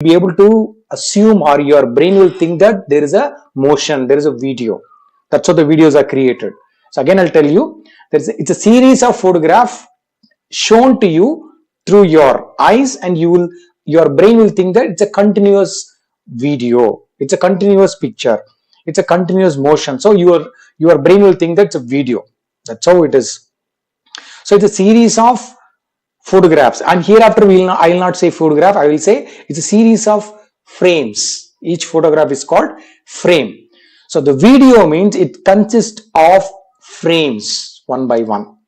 be able to assume, or your brain will think that there is a motion, there is a video. That's how the videos are created. So again, I'll tell you, it's a series of photographs shown to you through your eyes, and your brain will think that it's a continuous video, it's a continuous picture, it's a continuous motion. So your brain will think that it's a video. That's how it is. So it's a series of photographs, and hereafter I will not say photograph, I will say it's a series of frames. Each photograph is called frame. So the video means it consists of frames one by one.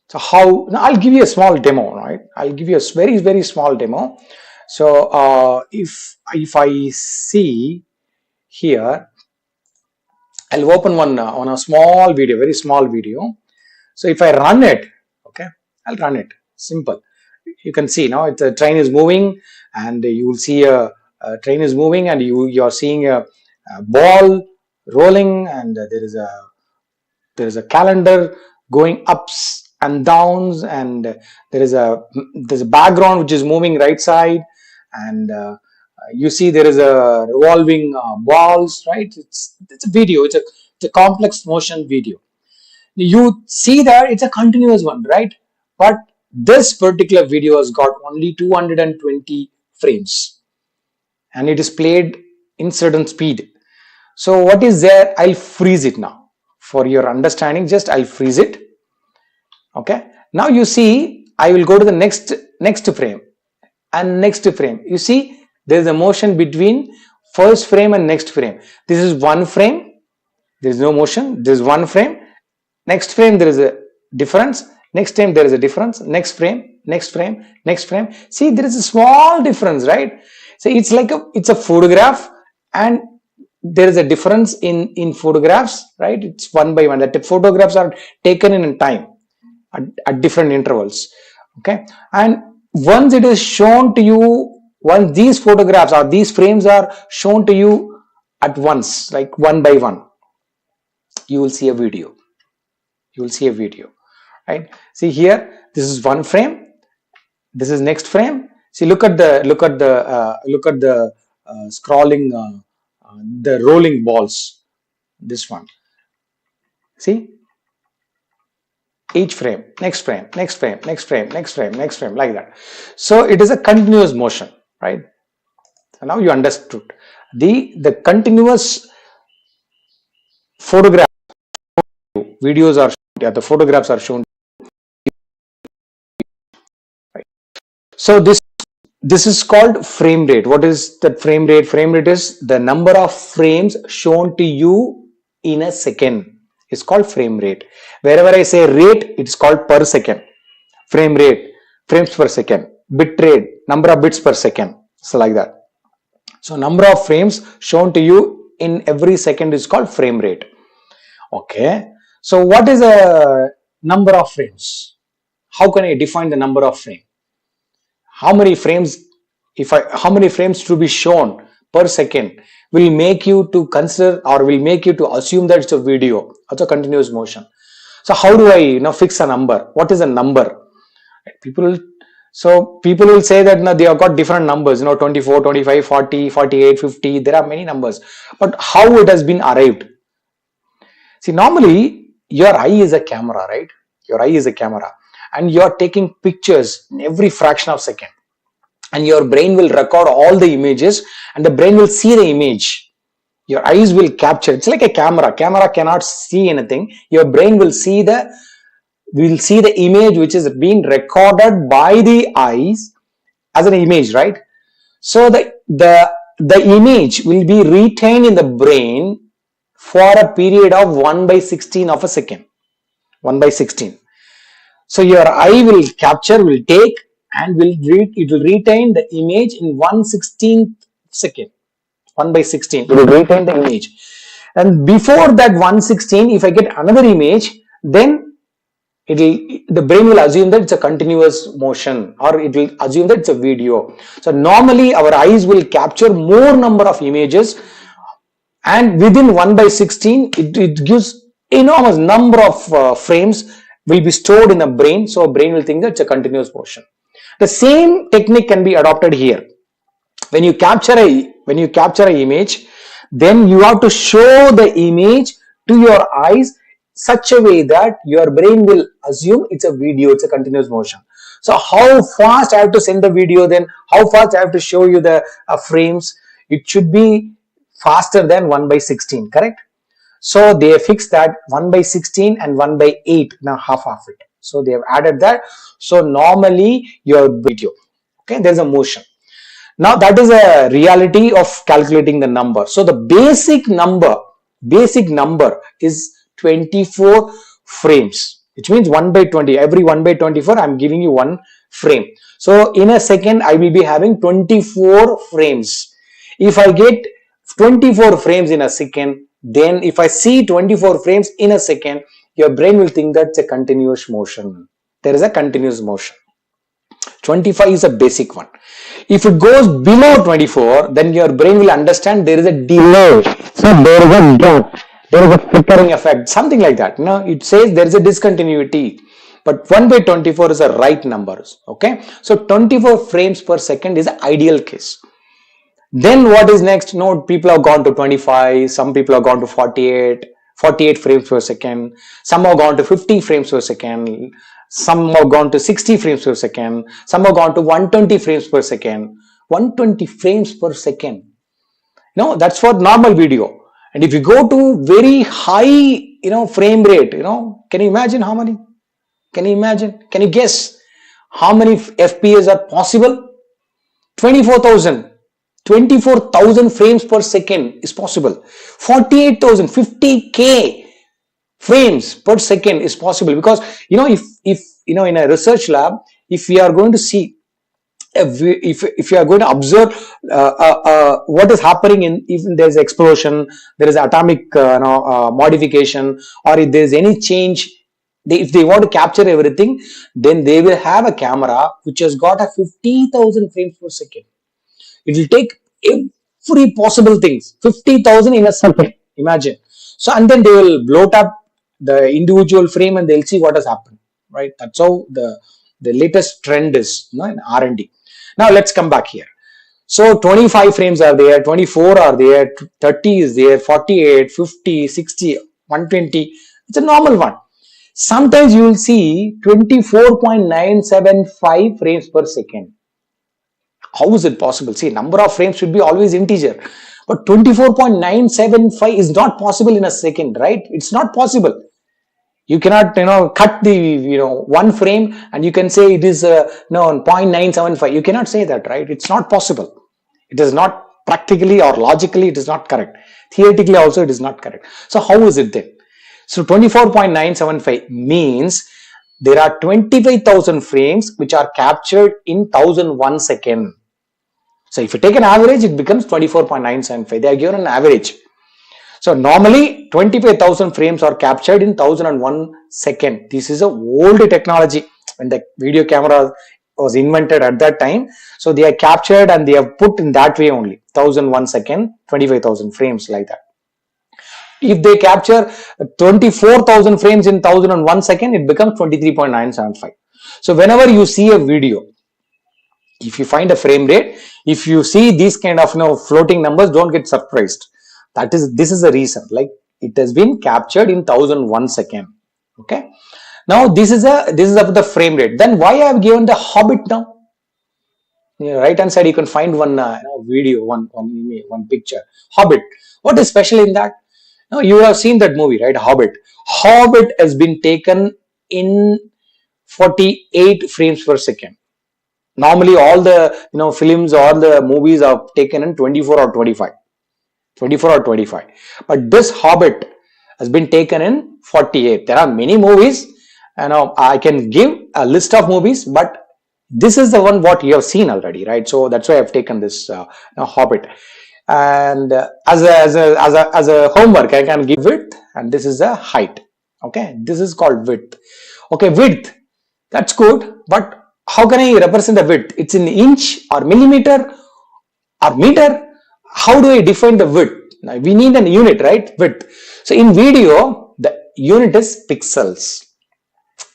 So how, now I'll give you a small demo, right? I'll give you a very, very small demo. So if I see here, I'll open one on a small video, very small video. So if I run it, okay, I'll run it. Simple. You can see now it's a train is moving, and you will see a train is moving, and you're seeing a ball rolling, and there is a calendar going ups and downs, and there's a background which is moving right side, and you see there is a revolving balls, right? It's a video. It's a complex motion video. You see that it's a continuous one, right? But this particular video has got only 220 frames, and it is played in certain speed. So what is there? I'll freeze it now for your understanding. Just I'll freeze it. Okay. Now you see, I will go to the next frame and next frame. You see, there is a motion between first frame and next frame. This is one frame. There is no motion. This is one frame. Next frame there is a difference. Next frame there is a difference. Next frame, next frame, next frame. See, there is a small difference, right? So it's like it's a photograph, and there is a difference in photographs, right? It's one by one. That the photographs are taken in time at different intervals. Okay, and once it is shown to you, once these photographs or these frames are shown to you at once, like one by one, you will see a video. You will see a video, right? See here, this is one frame. This is next frame. See, look at the scrolling, the rolling balls. This one. See, each frame, next frame, next frame, next frame, next frame, next frame, like that. So it is a continuous motion, right? So now you understood the continuous photograph. Videos are shown, the photographs are shown. Right. So this is called frame rate. What is that frame rate? Frame rate is the number of frames shown to you in a second. It's called frame rate. Wherever I say rate, it's called per second. Frame rate, frames per second. Bit rate, number of bits per second. So like that. So number of frames shown to you in every second is called frame rate. Okay. So what is a number of frames? How can I define the number of frames? How many frames, how many frames to be shown per second will make you to consider, or will make you to assume that it's a video, it's a continuous motion. So how do I fix a number? What is a number? People will say that they have got different numbers, 24, 25, 40, 48, 50. There are many numbers, but how it has been arrived? See, normally your eye is a camera, right? Your eye is a camera, and you are taking pictures in every fraction of a second, and your brain will record all the images, and the brain will see the image. Your eyes will capture. It's like a camera. Camera cannot see anything. Your brain will see the image which is being recorded by the eyes as an image, right? So the image will be retained in the brain for a period of 1/16 of a second. 1/16. So your eye will capture, will take, and it will retain the image in 1/16 second. 1/16. It will retain the image. And before that 1/16, if I get another image, then the brain will assume that it's a continuous motion, or it will assume that it's a video. So normally our eyes will capture more number of images, and within 1/16, it gives enormous number of frames will be stored in the brain. So brain will think that it's a continuous motion. The same technique can be adopted here. when you capture a image, then you have to show the image to your eyes such a way that your brain will assume it's a video, it's a continuous motion. So how fast I have to send the video, then how fast I have to show you the frames, it should be faster than 1 by 16, correct? So they fixed that 1 by 16 and 1 by 8, now half of it. So they have added that. So normally your video, okay, there's a motion. Now that is a reality of calculating the number. So the basic number is 24 frames, which means 1 by 20. Every 1 by 24, I'm giving you one frame. So in a second, I will be having 24 frames. If I get 24 frames in a second, then if I see 24 frames in a second, your brain will think that's a continuous motion. There is a continuous motion. 25 is a basic one. If it goes below 24, then your brain will understand there is a delay. So there is a gap, there is a flickering effect, something like that. You know, it says there is a discontinuity. But 1 by 24 is a right numbers. Okay. So 24 frames per second is the ideal case. Then what is next? No, people have gone to 25, some people have gone to 48 frames per second, some have gone to 50 frames per second, some have gone to 60 frames per second, some have gone to 120 frames per second. 120 frames per second. No, that's for normal video. And if you go to very high, frame rate, can you imagine how many? Can you imagine? Can you guess how many FPS are possible? 24,000. 24,000 frames per second is possible. 48,000, 50K frames per second is possible, because if in a research lab, if we are going to see, if you are going to observe what is happening if there is explosion, there is atomic modification, or if there is any change, if they want to capture everything, then they will have a camera which has got a 50,000 frames per second. It will take every possible things, 50,000 in a second, imagine. So, and then they will bloat up the individual frame and they'll see what has happened, right? That's how the latest trend is, in R&D. Now let's come back here. So 25 frames are there, 24 are there, 30 is there, 48, 50, 60, 120. It's a normal one. Sometimes you will see 24.975 frames per second. How is it possible? See, number of frames should be always integer, but 24.975 is not possible in a second, right? It's not possible. You cannot, cut the, one frame and you can say it is, 0.975. You cannot say that, right? It's not possible. It is not practically or logically, it is not correct. Theoretically also, it is not correct. So how is it then? So 24.975 means there are 25,000 frames which are captured in 1001 second. So if you take an average, it becomes 24.975. They are given an average. So normally 25,000 frames are captured in 1001 second. This is a old technology when the video camera was invented at that time. So they are captured and they have put in that way only. 1001 second, 25,000 frames like that. If they capture 24,000 frames in 1001 second, it becomes 23.975. So whenever you see a video, if you find a frame rate, if you see these kind of floating numbers, don't get surprised. This is the reason, like it has been captured in 1001 second. Okay. Now this is of the frame rate. Then why I have given the Hobbit now? Right hand side you can find one video, one picture. Hobbit. What is special in that? Now you have seen that movie, right? Hobbit. Hobbit has been taken in 48 frames per second. Normally all the films, all the movies are taken in 24 or 25. 24 or 25. But this Hobbit has been taken in 48. There are many movies, I can give a list of movies, but this is the one what you have seen already, right? So that's why I've taken this Hobbit. And as a homework, I can give width, and this is the height. Okay, this is called width. Okay, width, that's good, but how can I represent the width? It's in inch or millimeter or meter. How do I define the width? Now, we need an unit, right? Width. So in video, the unit is pixels.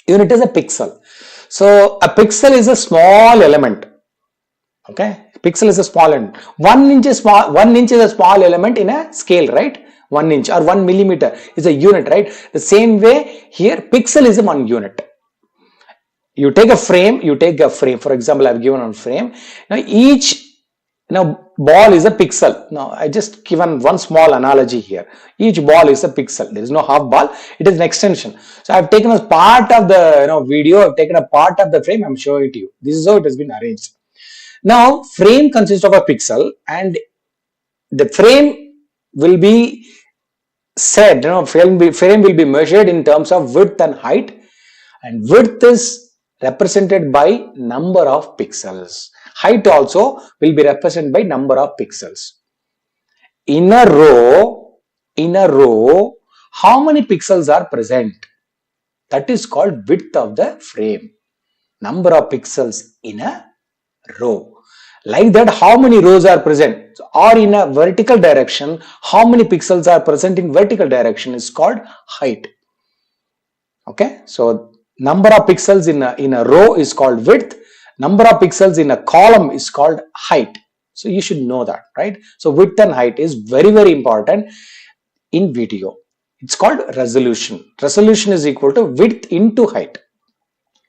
Unit is a pixel. So a pixel is a small element. Okay. Pixel is a small element. 1 inch is small. 1 inch is a small element in a scale, right? 1 inch or 1 millimeter is a unit, right? The same way here, pixel is a 1 unit. You take a frame. For example, I've given on frame. Now each ball is a pixel. Now I just given one small analogy here. Each ball is a pixel. There is no half ball. It is an extension. So I've taken a part of the video. I've taken a part of the frame. I'm showing it to you. This is how it has been arranged. Now frame consists of a pixel, and the frame will be said. Frame will be measured in terms of width and height, and width is represented by number of pixels. Height also will be represented by number of pixels. In a row, how many pixels are present? That is called width of the frame. Number of pixels in a row. Like that, how many rows are present? Or in a vertical direction, how many pixels are present in vertical direction is called height. Okay, so number of pixels in a row is called width. Number of pixels in a column is called height. So you should know that, right? So width and height is very, very important in video. It's called resolution. Resolution is equal to width into height.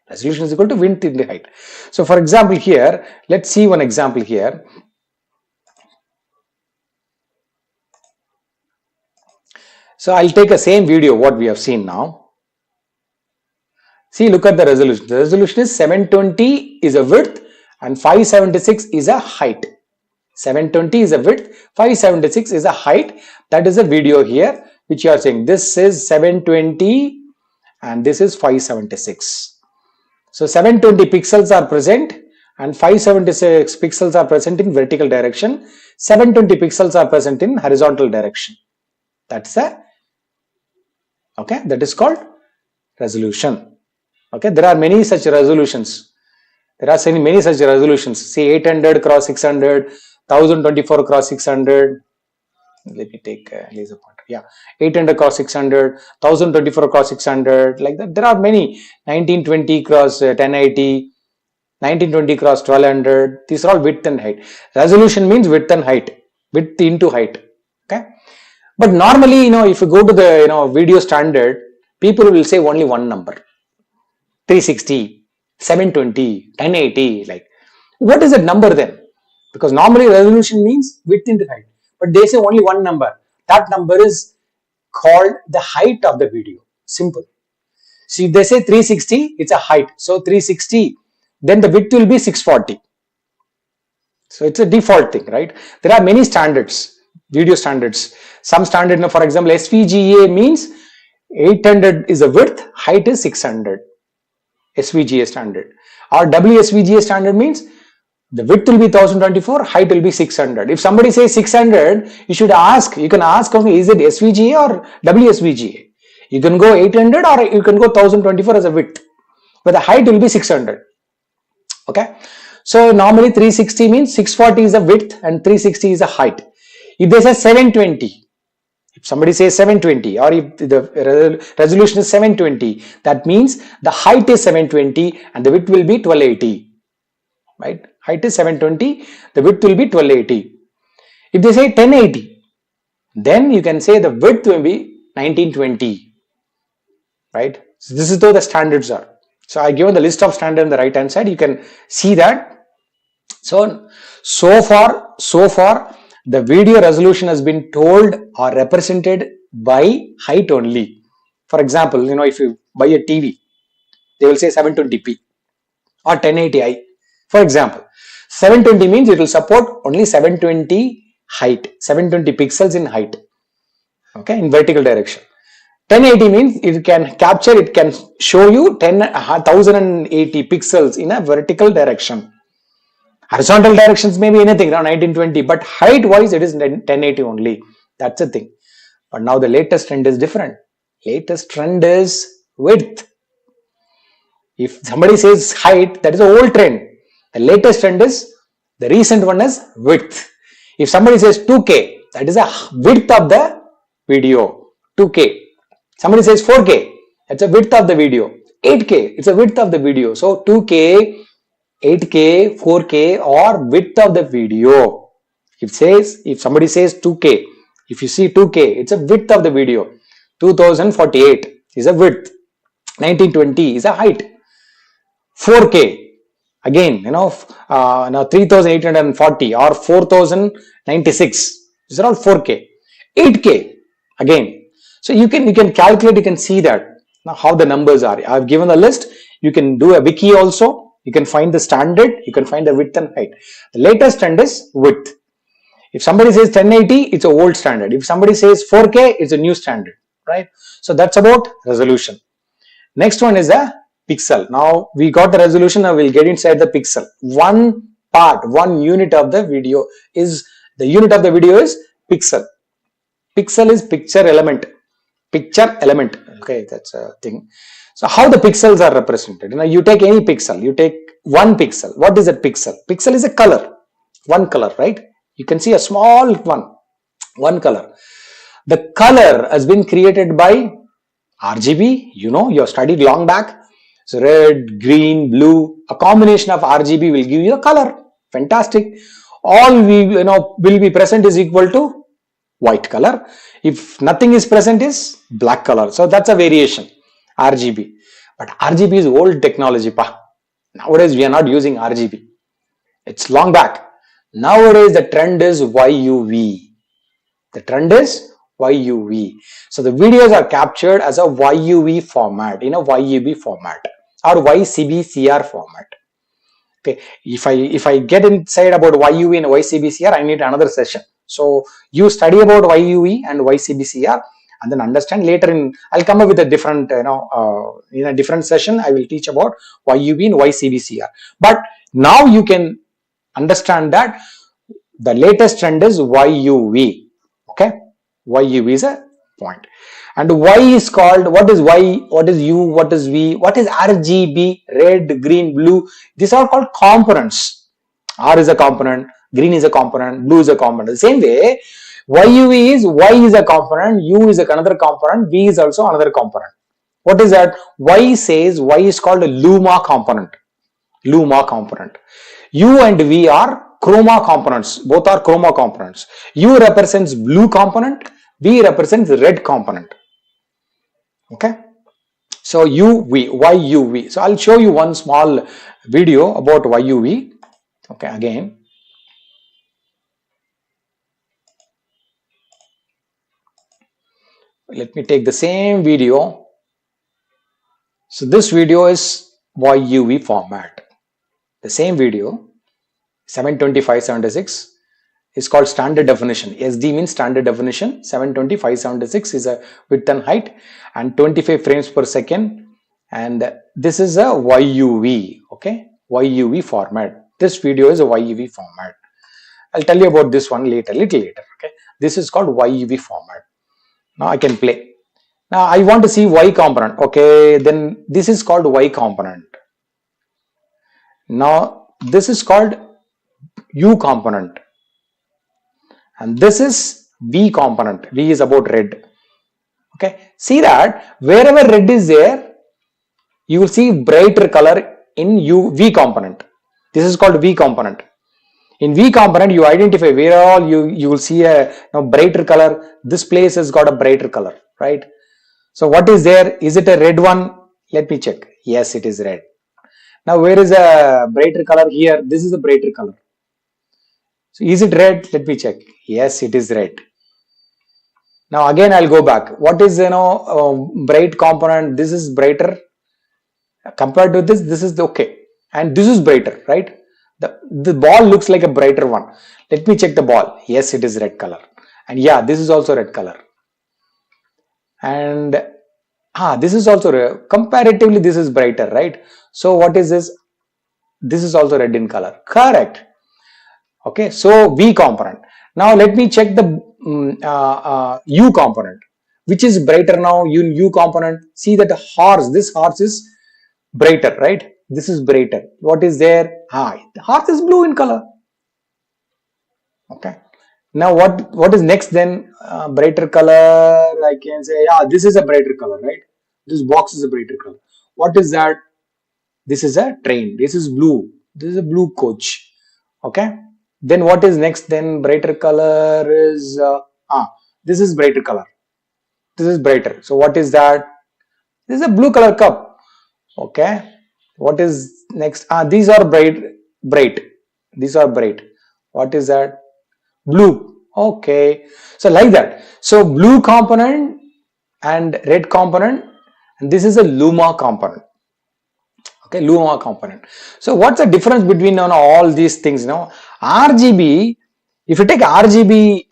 Resolution is equal to width into height. So for example here, let's see one example here. So I'll take the same video what we have seen now. See, look at the resolution. The resolution is 720 is a width and 576 is a height. 720 is a width, 576 is a height. That is a video here which you are saying. This is 720 and this is 576. So 720 pixels are present and 576 pixels are present in vertical direction. 720 pixels are present in horizontal direction. That's that is called resolution. Okay, there are many such resolutions. See, 800 cross 600, 1024 cross 600. Let me take a laser pointer. Yeah, 800 cross 600, 1024 cross 600. Like that, there are many. 1920 cross 1080, 1920 cross 1200. These are all width and height. Resolution means width and height. Width into height. Okay, but normally, if you go to the video standard, people will say only one number. 360, 720, 1080, like what is that number then? Because normally resolution means width into height, but they say only one number. That number is called the height of the video. Simple. See, if they say 360, it's a height. So 360, then the width will be 640. So it's a default thing, right? There are many standards, video standards. Some standard, for example, SVGA means 800 is a width, height is 600. SVGA standard, or WSVGA standard means the width will be 1024, height will be 600. If somebody says 600, you can ask, okay, is it SVGA or WSVGA? You can go 800 or you can go 1024 as a width, but the height will be 600. Okay, so normally 360 means 640 is a width and 360 is a height. If they say 720, if somebody says 720 or if the resolution is 720, that means the height is 720 and the width will be 1280, right? Height is 720, the width will be 1280. If they say 1080, then you can say the width will be 1920, right? So this is how the standards are. So I given the list of standards on the right hand side, you can see that. So far, the video resolution has been told or represented by height only. For example, if you buy a TV, they will say 720p or 1080i. For example, 720 means it will support only 720 height, 720 pixels in height, okay, in vertical direction. 1080 means it can show you 1080 pixels in a vertical direction. Horizontal directions may be anything around 1920, but height wise it is 1080 only. That's the thing. But now the latest trend is different. Latest trend is width. If somebody says height, that is an old trend. The latest trend is, the recent one is width. If somebody says 2K, that is a width of the video. 2K. Somebody says 4K, that's a width of the video. 8K, it's a width of the video. So 2K, 8K, 4K or width of the video. If somebody says 2K, if you see 2K, it's a width of the video. 2048 is a width. 1920 is a height. 4K, again, now 3840 or 4096. These are all 4K. 8K, again. So you can calculate, you can see that now how the numbers are. I've given the list. You can do a wiki also. You can find the standard. You can find the width and height. The latest trend is width. If somebody says 1080, it's an old standard. If somebody says 4K, it's a new standard, right? So that's about resolution. Next one is a pixel. Now we got the resolution. Now we'll get inside the pixel. One unit of the video is pixel. Pixel is picture element. Okay, that's a thing. So how the pixels are represented? You take any pixel. You take one pixel. What is a pixel? Pixel is a color. One color, right? You can see a small one color. The color has been created by RGB. You have studied long back. So red, green, blue, a combination of RGB will give you a color. Fantastic. All will be present is equal to white color. If nothing is present is black color. So that's a variation, RGB. But RGB is old technology. Nowadays we are not using RGB. It's long back. Nowadays the trend is YUV. The trend is YUV. So the videos are captured as a YUV format, in a YUV format or YCBCR format. Okay, if I get inside about YUV and YCBCR, I need another session. So you study about YUV and YCBCR and then understand. Later I'll come up with a different, in a different session, I will teach about YUV and YCBCR. But now you can understand that the latest trend is YUV. Okay, YUV is a point. And Y is called, what is Y, what is U, what is V, what is RGB, red, green, blue. These are called components. R is a component, green is a component, blue is a component. The same way, YUV is Y is a component, U is another component, V is also another component. What is that? Y says Y is called a luma component. Luma component. U and V are chroma components. Both are chroma components. U represents blue component, V represents red component. Okay. So YUV. So I'll show you one small video about YUV. Okay, again. Let me take the same video. So this video is YUV format. The same video, 720x576, is called standard definition. SD means standard definition. 720x576 is a width and height and 25 frames per second. And this is a YUV. Okay, YUV format. This video is a YUV format. I'll tell you about this one little later. Okay, this is called YUV format. Now I can play. Now I want to see Y component. Okay, then this is called Y component. Now this is called U component. And this is V component. V is about red. Okay, see that wherever red is there, you will see brighter color in V component. This is called V component. In V component, you identify where all you will see a brighter color. This place has got a brighter color, right? So what is there? Is it a red one? Let me check. Yes, it is red. Now where is a brighter color? Here, this is a brighter color. So is it red? Let me check. Yes, it is red. Now again I'll go back. What is bright component? This is brighter. Compared to this is okay. And this is brighter, right? The ball looks like a brighter one. Let me check the ball. Yes, it is red color. And yeah, this is also red color. And this is also red. Comparatively this is brighter, right? So what is this? This is also red in color. Correct. Okay, so V component. Now let me check the U component. Which is brighter now? U component. See that this horse is brighter, right? This is brighter. What is there? The horse is blue in color. Okay. Now what is next then? Brighter color. I can say, this is a brighter color, right? This box is a brighter color. What is that? This is a train. This is blue. This is a blue coach. Okay. Then what is next? Then brighter color is this is brighter color. This is brighter. So what is that? This is a blue color cup. Okay. What is next? These are bright. These are bright. What is that? Blue. Okay. So like that. So blue component and red component, and this is a luma component. Okay, luma component. So what's the difference between all these things? RGB. If you take RGB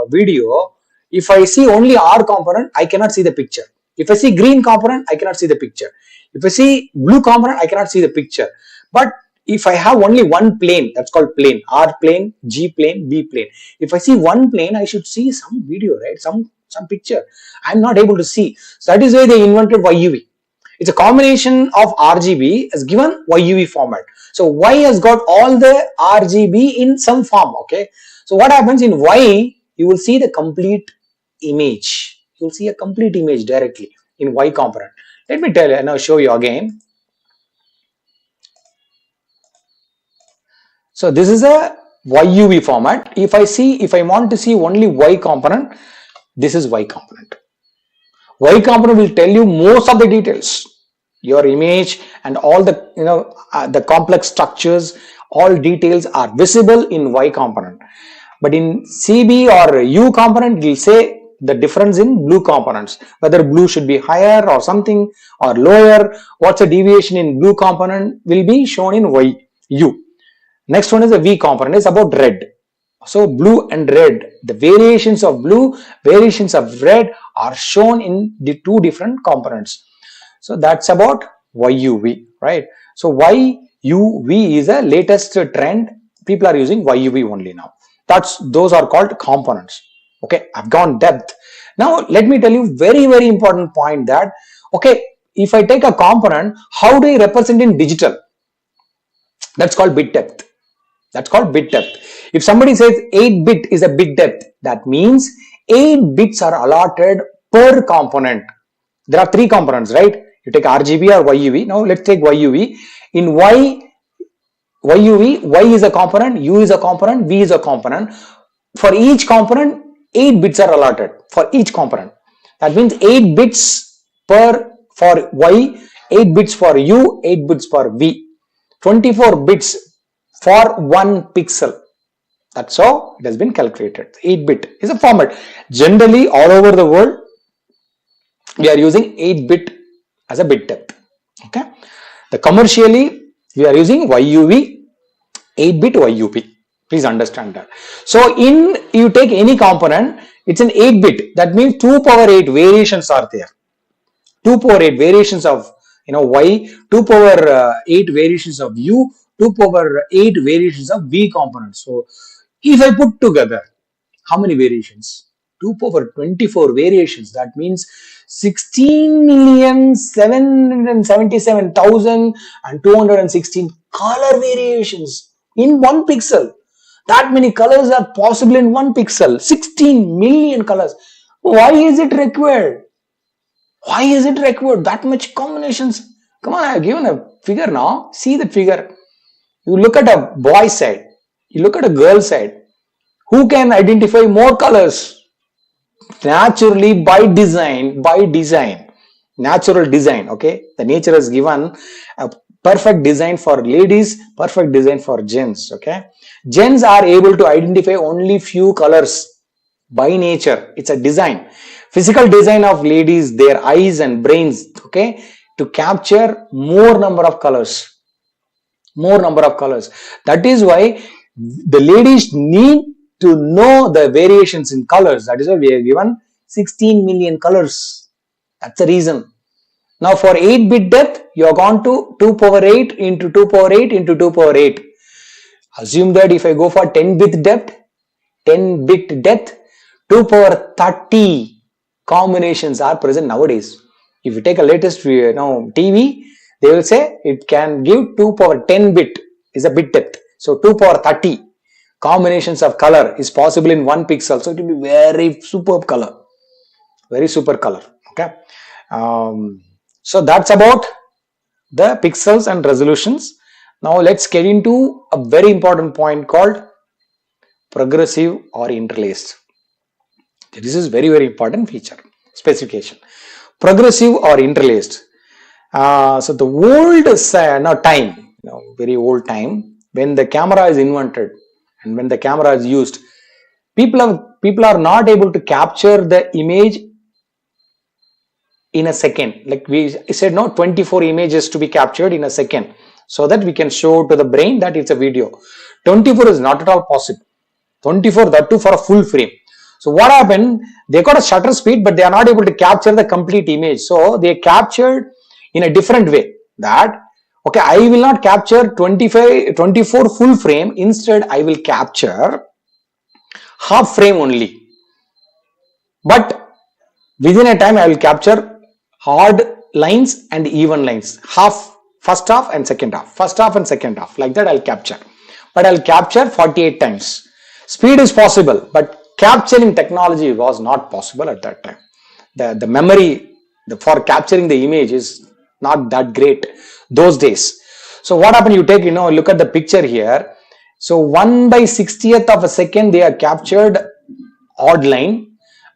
video, if I see only R component, I cannot see the picture. If I see green component, I cannot see the picture. If I see blue component, I cannot see the picture. But if I have only one plane, that's called plane, R plane, G plane, B plane. If I see one plane, I should see some video, right? Some picture. I'm not able to see. So that is why they invented YUV. It's a combination of RGB as given YUV format. So Y has got all the RGB in some form. Okay. So what happens in Y, you will see the complete image. You will see a complete image directly in Y component. Let me tell you, now show you again. So this is a YUV format. If I want to see only Y component, this is Y component. Y component will tell you most of the details, your image and all the the complex structures, all details are visible in Y component. But in CB or U component, it will say the difference in blue components, whether blue should be higher or something or lower. What's the deviation in blue component will be shown in YU. Next one is the V component. It's about red. So blue and red, the variations of blue, variations of red are shown in the two different components. So that's about YUV, right? So YUV is the latest trend. People are using YUV only now. Those are called components. Okay, I've gone depth. Now let me tell you very, very important point that, okay, if I take a component, how do I represent in digital? That's called bit depth. That's called bit depth. If somebody says 8-bit is a bit depth, that means 8 bits are allotted per component. There are 3 components, right? You take RGB or YUV. Now let's take YUV. In YUV, Y is a component, U is a component, V is a component. For each component, 8 bits are allotted for each component. That means 8 bits for Y, 8 bits for U, 8 bits for V. 24 bits for 1 pixel. That's how it has been calculated. 8-bit is a format. Generally, all over the world, we are using 8-bit as a bit depth. Okay. The commercially, we are using YUV, 8-bit YUV. Please understand that. So, you take any component, it's an 8-bit. That means 2 power 8 variations are there. 2 power 8 variations of Y, 2 power 8 variations of U, 2 power 8 variations of V components. So, if I put together, how many variations? 2 power 24 variations. That means 16,777,216 color variations in 1 pixel. That many colors are possible in 1 pixel. 16 million colors. Why is it required? Why is it required? That much combinations. Come on, I have given a figure now. See the figure. You look at a boy side. You look at a girl side. Who can identify more colors? Naturally, by design, natural design. Okay, the nature has given a perfect design for ladies, perfect design for gents. Okay, gents are able to identify only few colors by nature. It's a design, physical design of ladies, their eyes and brains. Okay, to capture more number of colors. That is why the ladies need to know the variations in colors. That is why we are given 16 million colors. That's the reason. Now for 8-bit depth, you have gone to 2 power 8 into 2 power 8 into 2 power 8. Assume that if I go for 10-bit depth, 2 power 30 combinations are present nowadays. If you take a latest TV, they will say it can give 2 power 10-bit is a bit depth. So 2 power 30 combinations of color is possible in 1 pixel. So it will be very superb color. Very super color. Okay. So that's about the pixels and resolutions. Now let's get into a very important point called progressive or interlaced. This is very important feature specification. Progressive or interlaced. So the old time, very old time, when the camera is invented and when the camera is used, people are not able to capture the image in a second. Like we said, 24 images to be captured in a second, so that we can show to the brain that it's a video. 24 is not at all possible. 24, that too for a full frame. So what happened? They got a shutter speed, but they are not able to capture the complete image. So they captured in a different way. That, okay, I will not capture 24 full frame. Instead, I will capture half frame only. But within a time, I will capture odd lines and even lines. First half and second half. First half and second half. Like that I'll capture. But I'll capture 48 times. Speed is possible, but capturing technology was not possible at that time. The memory for capturing the image is not that great those days. So what happened? You take, look at the picture here. So 1/60th of a second they are captured odd line,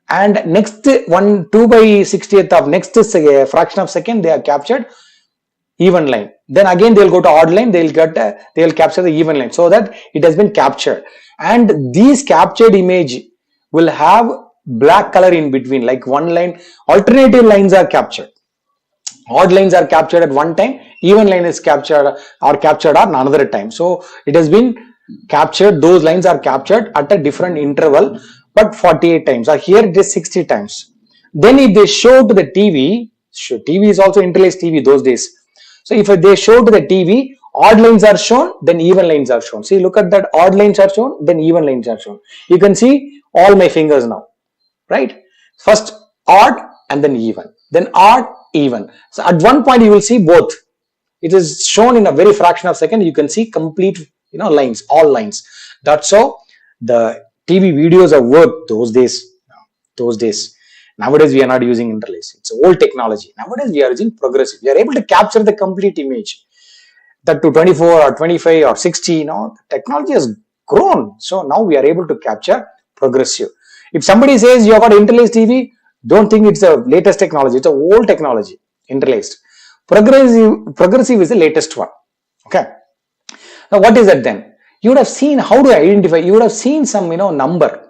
and next 2/60th of next fraction of second they are captured even line. Then again they'll go to odd line, they'll capture the even line, so that it has been captured. And these captured image will have black color in between, like one line. Alternative lines are captured. Odd lines are captured at one time, even line is captured at another time. So it has been captured, those lines are captured at a different interval, but 48 times, or here it is 60 times. Then if they show to the TV is also interlaced TV those days. So if they show to the TV, odd lines are shown, then even lines are shown. See, look at that, odd lines are shown, then even lines are shown. You can see all my fingers now, right? First odd and then even, then odd, even. So at one point you will see both. It is shown in a very fraction of a second. You can see complete, lines, all lines. That's how the TV videos have worked those days. Nowadays we are not using interlace. It's old technology. Nowadays we are using progressive. We are able to capture the complete image. That to 24 or 25 or 60, the technology has grown. So now we are able to capture progressive. If somebody says you have got interlaced TV, don't think it's the latest technology. It's a old technology, interlaced. Progressive is the latest one. Okay. Now what is that then? You would have seen how to identify. You would have seen some, number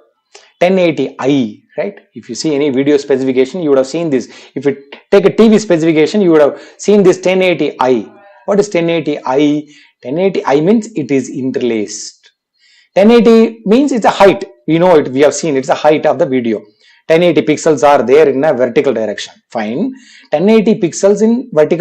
1080i, right? If you see any video specification, you would have seen this. If you take a TV specification, you would have seen this 1080i. What is 1080i? 1080i means it is interlaced. 1080 means it's a height. We know it. We have seen it's the height of the video. 1080 pixels are there in a vertical direction. Fine. 1080 pixels in vertical